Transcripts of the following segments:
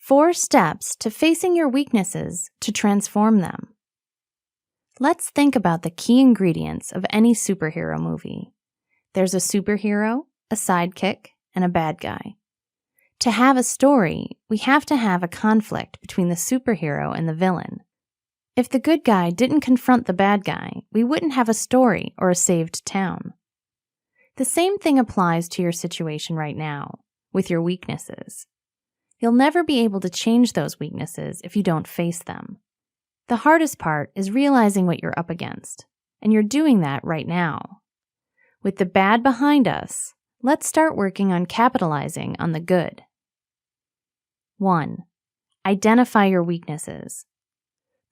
4 steps to facing your weaknesses to transform them. Let's think about the key ingredients of any superhero movie. There's a superhero, a sidekick, and a bad guy. To have a story, we have to have a conflict between the superhero and the villain. If the good guy didn't confront the bad guy, we wouldn't have a story or a saved town. The same thing applies to your situation right now, with your weaknesses. You'll never be able to change those weaknesses if you don't face them. The hardest part is realizing what you're up against, and you're doing that right now. With the bad behind us, let's start working on capitalizing on the good. 1. Identify your weaknesses.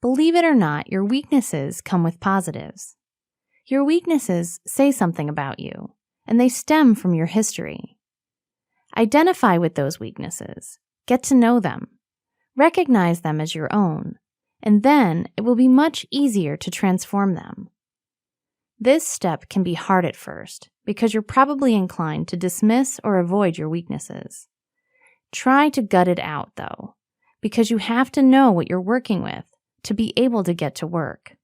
Believe it or not, your weaknesses come with positives. Your weaknesses say something about you, and they stem from your history. Identify with those weaknesses. Get to know them. Recognize them as your own, and then it will be much easier to transform them. This step can be hard at first because you're probably inclined to dismiss or avoid your weaknesses. Try to gut it out, though, because you have to know what you're working with to be able to get to work.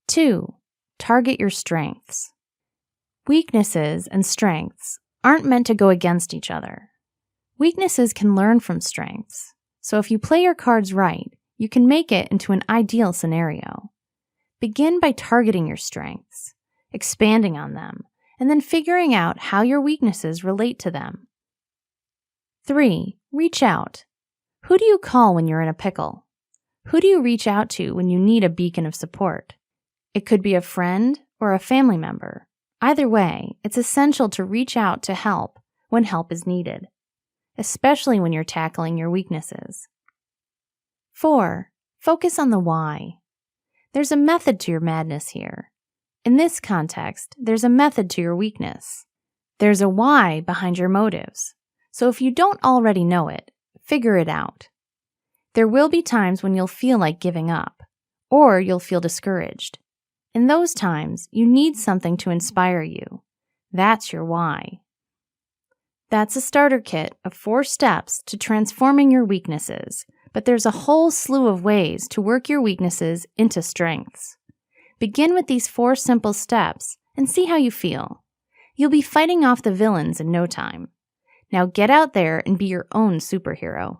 2. Target your strengths. Weaknesses and strengths aren't meant to go against each other. Weaknesses can learn from strengths, so if you play your cards right, you can make it into an ideal scenario. Begin by targeting your strengths, expanding on them, and then figuring out how your weaknesses relate to them. 3. Reach out. Who do you call when you're in a pickle? Who do you reach out to when you need a beacon of support? It could be a friend or a family member. Either way, it's essential to reach out to help when help is needed, especially when you're tackling your weaknesses. 4. Focus on the why. There's a method to your madness here. In this context, there's a method to your weakness. There's a why behind your motives. So if you don't already know it, figure it out. There will be times when you'll feel like giving up, or you'll feel discouraged. In those times, you need something to inspire you. That's your why. That's a starter kit of 4 steps to transforming your weaknesses, but there's a whole slew of ways to work your weaknesses into strengths. Begin with these 4 simple steps and see how you feel. You'll be fighting off the villains in no time. Now get out there and be your own superhero.